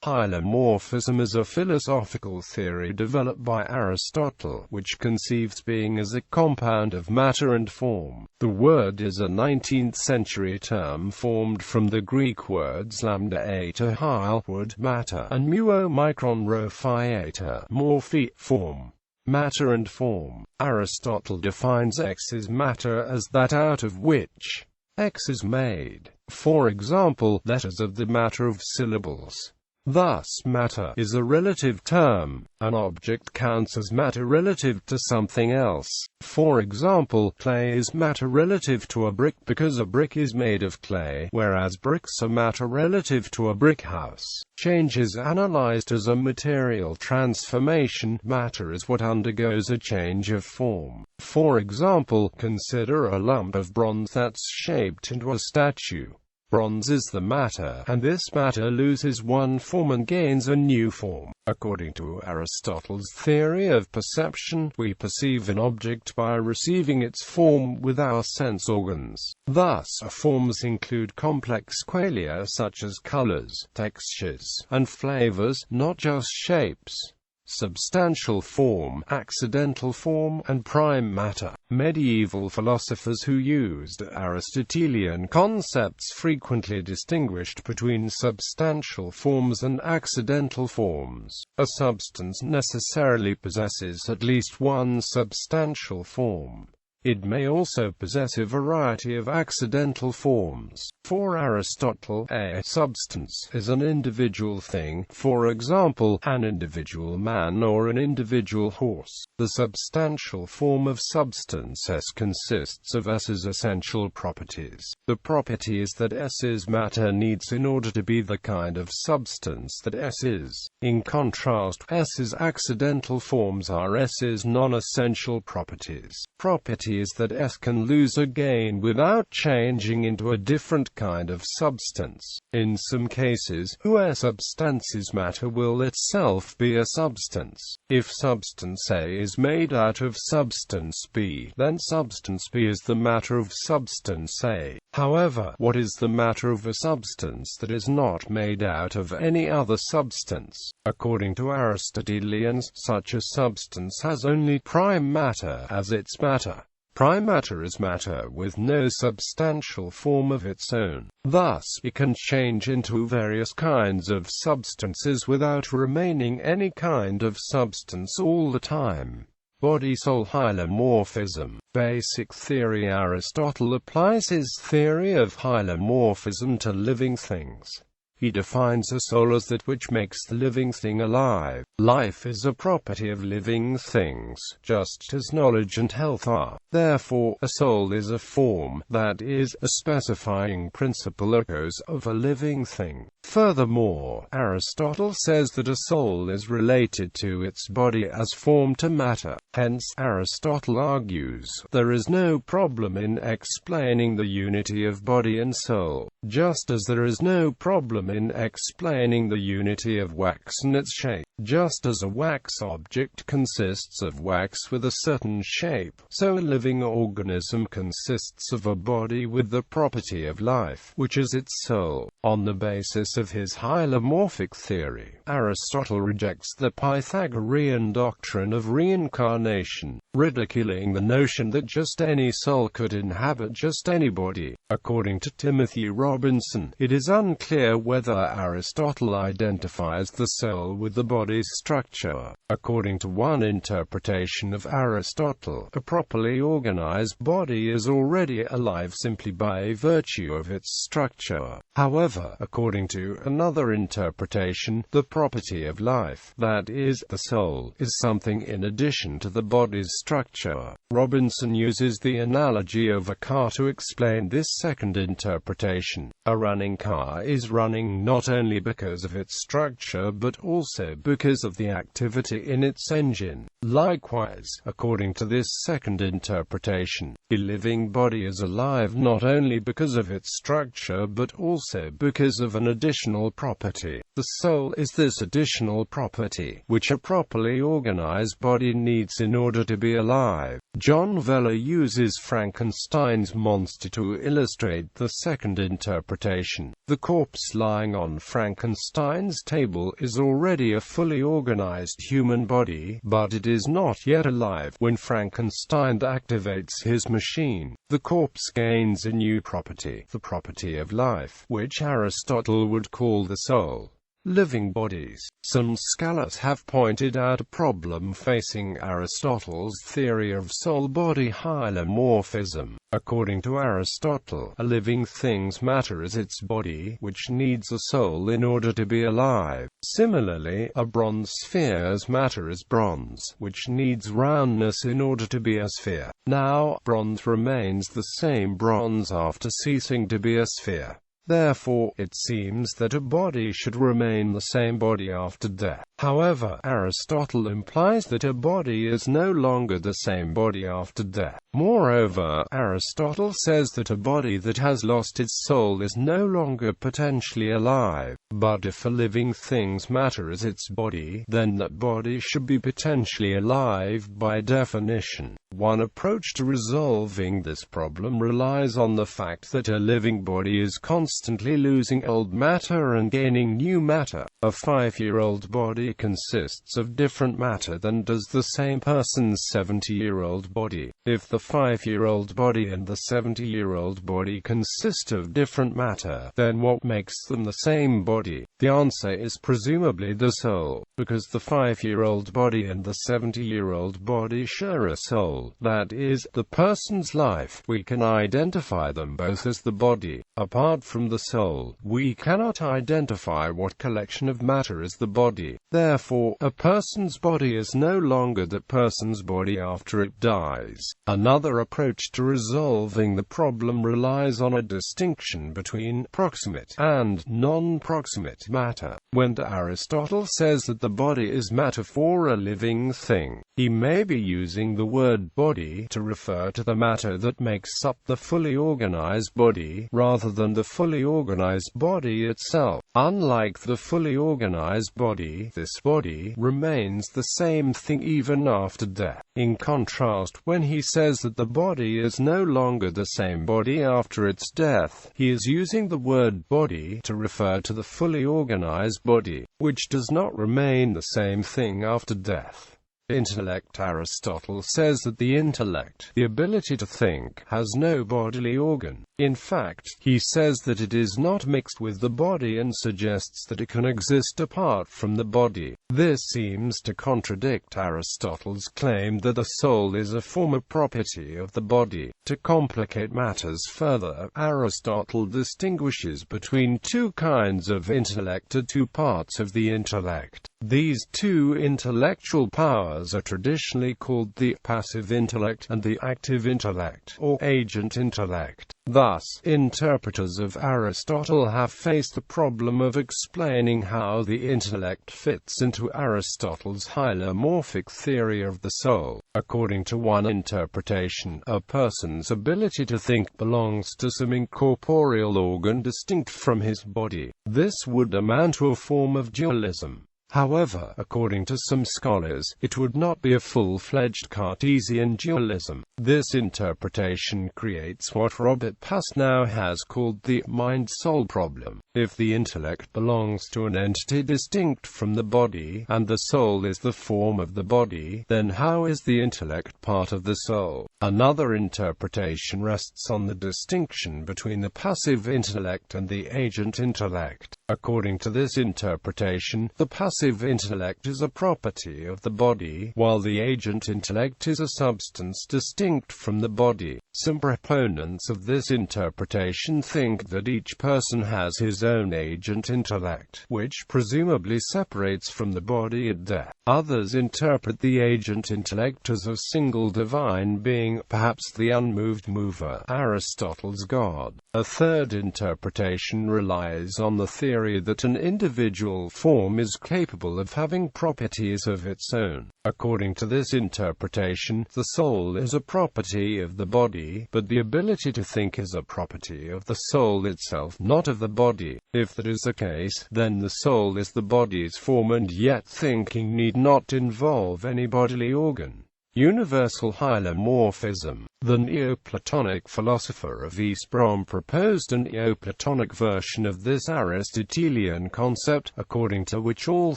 Hylomorphism is a philosophical theory developed by Aristotle, which conceives being as a compound of matter and form. The word is a 19th-century term formed from the Greek words lambda eta hyle, wood, matter, and muomicron rho theater, morphē, form. Matter and form. Aristotle defines X as matter as that out of which X is made. For example, letters are the matter of syllables. Thus, matter is a relative term. An object counts as matter relative to something else. For example, clay is matter relative to a brick because a brick is made of clay, whereas bricks are matter relative to a brick house. Change is analyzed as a material transformation. Matter is what undergoes a change of form. For example, consider a lump of bronze that's shaped into a statue. Bronze is the matter, and this matter loses one form and gains a new form. According to Aristotle's theory of perception, we perceive an object by receiving its form with our sense organs. Thus, forms include complex qualia such as colors, textures, and flavors, not just shapes. Substantial form, accidental form, and prime matter. Medieval philosophers who used Aristotelian concepts frequently distinguished between substantial forms and accidental forms. A substance necessarily possesses at least one substantial form. It may also possess a variety of accidental forms. For Aristotle, a substance is an individual thing, for example, an individual man or an individual horse. The substantial form of substance S consists of S's essential properties. The properties that S's matter needs in order to be the kind of substance that S is. In contrast, S's accidental forms are S's non-essential properties. Properties that S can lose or gain without changing into a different kind of substance. In some cases, a substance's matter will itself be a substance. If substance A is made out of substance B, then substance B is the matter of substance A. However, what is the matter of a substance that is not made out of any other substance? According to Aristotelians, such a substance has only prime matter as its matter. Prime matter is matter with no substantial form of its own. Thus, it can change into various kinds of substances without remaining any kind of substance all the time. Body-soul hylomorphism. Basic theory. Aristotle applies his theory of hylomorphism to living things. He defines a soul as that which makes the living thing alive. Life is a property of living things, just as knowledge and health are. Therefore, a soul is a form, that is, a specifying principle echoes of a living thing. Furthermore, Aristotle says that a soul is related to its body as form to matter. Hence, Aristotle argues, there is no problem in explaining the unity of body and soul, just as there is no problem in explaining the unity of wax and its shape. Just as a wax object consists of wax with a certain shape, so a living organism consists of a body with the property of life, which is its soul. On the basis of his hylomorphic theory, Aristotle rejects the Pythagorean doctrine of reincarnation, ridiculing the notion that just any soul could inhabit just any body. According to Timothy Robinson, it is unclear whether Aristotle identifies the soul with the body's structure. According to one interpretation of Aristotle, a properly organized body is already alive simply by virtue of its structure. However, according to another interpretation, the property of life, that is, the soul, is something in addition to the body's structure. Robinson uses the analogy of a car to explain this second interpretation. A running car is running not only because of its structure but also because of the activity in its engine. Likewise, according to this second interpretation, a living body is alive not only because of its structure but also because of an additional property, The soul is this additional property, which a properly organized body needs in order to be alive. John Vella uses Frankenstein's monster to illustrate the second interpretation. The corpse lying on Frankenstein's table is already a fully organized human body, but it is not yet alive. When Frankenstein activates his machine, the corpse gains a new property, the property of life, which Aristotle would call the soul. Living bodies. Some scholars have pointed out a problem facing Aristotle's theory of soul-body hylomorphism. According to Aristotle, a living thing's matter is its body, which needs a soul in order to be alive. Similarly, a bronze sphere's matter is bronze, which needs roundness in order to be a sphere. Now, bronze remains the same bronze after ceasing to be a sphere. Therefore, it seems that a body should remain the same body after death. However, Aristotle implies that a body is no longer the same body after death. Moreover, Aristotle says that a body that has lost its soul is no longer potentially alive. But if a living thing's matter is its body, then that body should be potentially alive by definition. One approach to resolving this problem relies on the fact that a living body is constantly losing old matter and gaining new matter. A 5-year-old body consists of different matter than does the same person's 70-year-old body. If the 5-year-old body and the 70-year-old body consist of different matter, then what makes them the same body? The answer is presumably the soul, because the 5-year-old body and the 70-year-old body share a soul, that is, the person's life. We can identify them both as the body. Apart from the soul, we cannot identify what collection of matter is the body. Therefore, a person's body is no longer that person's body after it dies. Another approach to resolving the problem relies on a distinction between proximate and non-proximate matter. When Aristotle says that the body is matter for a living thing, he may be using the word body to refer to the matter that makes up the fully organized body, rather than the fully organized body itself. Unlike the fully organized body, this body remains the same thing even after death. In contrast, when he says that the body is no longer the same body after its death, he is using the word body to refer to the fully organized body, which does not remain the same thing after death. Intellect. Aristotle says that the intellect, the ability to think, has no bodily organ. In fact, he says that it is not mixed with the body and suggests that it can exist apart from the body. This seems to contradict Aristotle's claim that the soul is a former property of the body. To complicate matters further, Aristotle distinguishes between two kinds of intellect or two parts of the intellect. These two intellectual powers are traditionally called the passive intellect and the active intellect, or agent intellect. Thus, interpreters of Aristotle have faced the problem of explaining how the intellect fits into Aristotle's hylomorphic theory of the soul. According to one interpretation, a person's ability to think belongs to some incorporeal organ distinct from his body. This would amount to a form of dualism. However, according to some scholars, it would not be a full-fledged Cartesian dualism. This interpretation creates what Robert Pasnow has called the mind-soul problem. If the intellect belongs to an entity distinct from the body, and the soul is the form of the body, then how is the intellect part of the soul? Another interpretation rests on the distinction between the passive intellect and the agent intellect. According to this interpretation, the passive intellect is a property of the body, while the agent intellect is a substance distinct from the body. Some proponents of this interpretation think that each person has his own agent intellect, which presumably separates from the body at death. Others interpret the agent intellect as a single divine being, perhaps the unmoved mover, Aristotle's God. A third interpretation relies on the theory that an individual form is capable of having properties of its own. According to this interpretation, the soul is a property of the body, but the ability to think is a property of the soul itself, not of the body. If that is the case, then the soul is the body's form, and yet thinking need not involve any bodily organ. Universal hylomorphism. The Neoplatonic philosopher of East Brom proposed a Neoplatonic version of this Aristotelian concept, according to which all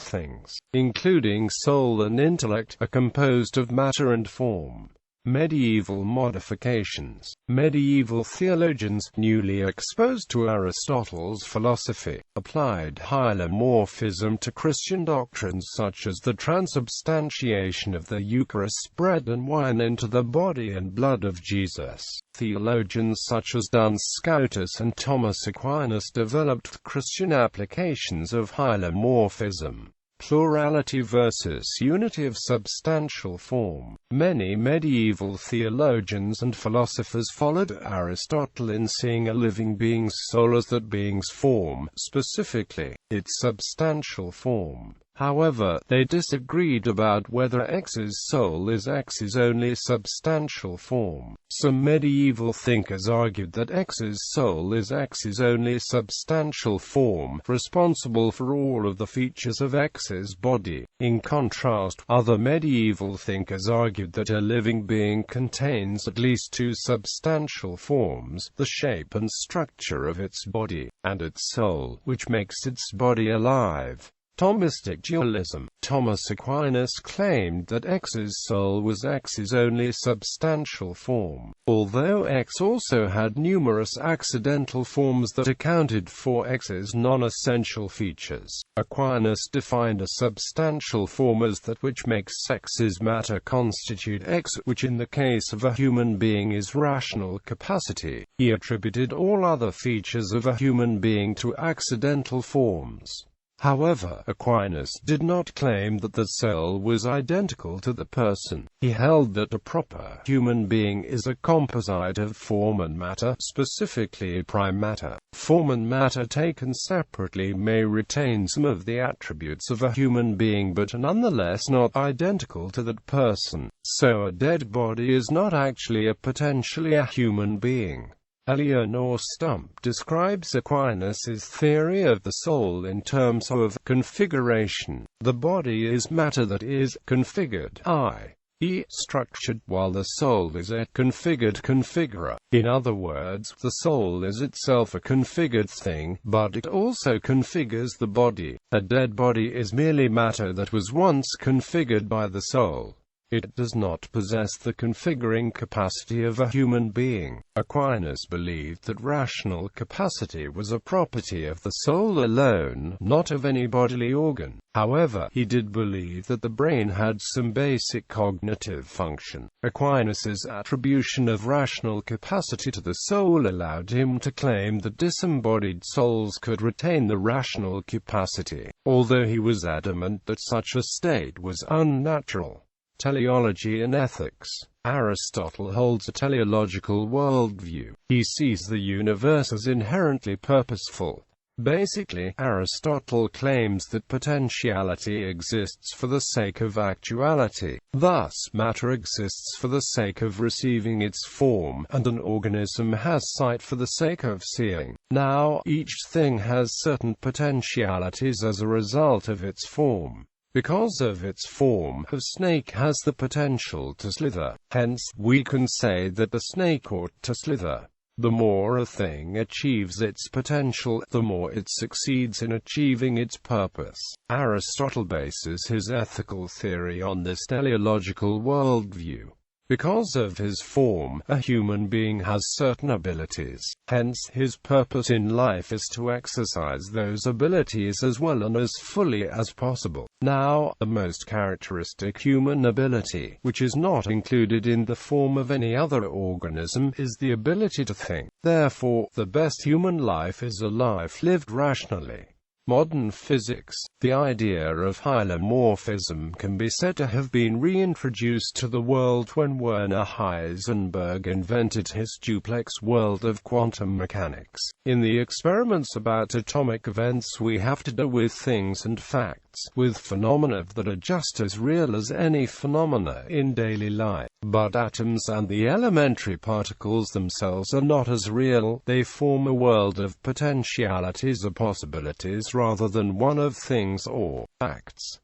things, including soul and intellect, are composed of matter and form. Medieval modifications. Medieval theologians, newly exposed to Aristotle's philosophy, applied hylomorphism to Christian doctrines such as the transubstantiation of the Eucharist, bread and wine, into the body and blood of Jesus. Theologians such as Duns Scotus and Thomas Aquinas developed Christian applications of hylomorphism. Plurality versus unity of substantial form. Many medieval theologians and philosophers followed Aristotle in seeing a living being's soul as that being's form, specifically, its substantial form. However, they disagreed about whether X's soul is X's only substantial form. Some medieval thinkers argued that X's soul is X's only substantial form, responsible for all of the features of X's body. In contrast, other medieval thinkers argued that a living being contains at least two substantial forms, the shape and structure of its body, and its soul, which makes its body alive. Thomistic dualism. Thomas Aquinas claimed that X's soul was X's only substantial form, although X also had numerous accidental forms that accounted for X's non-essential features. Aquinas defined a substantial form as that which makes X's matter constitute X, which in the case of a human being is rational capacity. He attributed all other features of a human being to accidental forms. However, Aquinas did not claim that the soul was identical to the person. He held that a proper human being is a composite of form and matter, specifically prime matter. Form and matter taken separately may retain some of the attributes of a human being but are nonetheless not identical to that person. So a dead body is not actually potentially a human being. Eleanor Stump describes Aquinas' theory of the soul in terms of configuration. The body is matter that is configured, i.e., structured, while the soul is a configured configurer. In other words, the soul is itself a configured thing, but it also configures the body. A dead body is merely matter that was once configured by the soul. It does not possess the configuring capacity of a human being. Aquinas believed that rational capacity was a property of the soul alone, not of any bodily organ. However, he did believe that the brain had some basic cognitive function. Aquinas' attribution of rational capacity to the soul allowed him to claim that disembodied souls could retain the rational capacity, although he was adamant that such a state was unnatural. Teleology and ethics. Aristotle holds a teleological worldview. He sees the universe as inherently purposeful. Basically, Aristotle claims that potentiality exists for the sake of actuality. Thus, matter exists for the sake of receiving its form, and an organism has sight for the sake of seeing. Now, each thing has certain potentialities as a result of its form. Because of its form, a snake has the potential to slither. Hence, we can say that the snake ought to slither. The more a thing achieves its potential, the more it succeeds in achieving its purpose. Aristotle bases his ethical theory on this teleological worldview. Because of his form, a human being has certain abilities. Hence, his purpose in life is to exercise those abilities as well and as fully as possible. Now, the most characteristic human ability, which is not included in the form of any other organism, is the ability to think. Therefore, the best human life is a life lived rationally. modern physics, the idea of hylomorphism can be said to have been reintroduced to the world when Werner Heisenberg invented his duplex world of quantum mechanics. In the experiments about atomic events, we have to do with things and facts, with phenomena that are just as real as any phenomena in daily life. But atoms and the elementary particles themselves are not as real. They form a world of potentialities or possibilities rather than one of things or facts.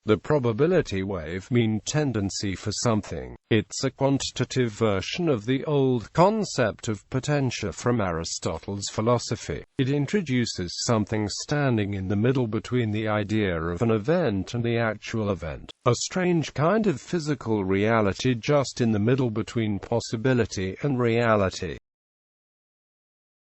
The probability wave mean tendency for something. It's a quantitative version of the old concept of potentia from Aristotle's philosophy. It introduces something standing in the middle between the idea of an event and the actual event. A strange kind of physical reality just in the middle between possibility and reality.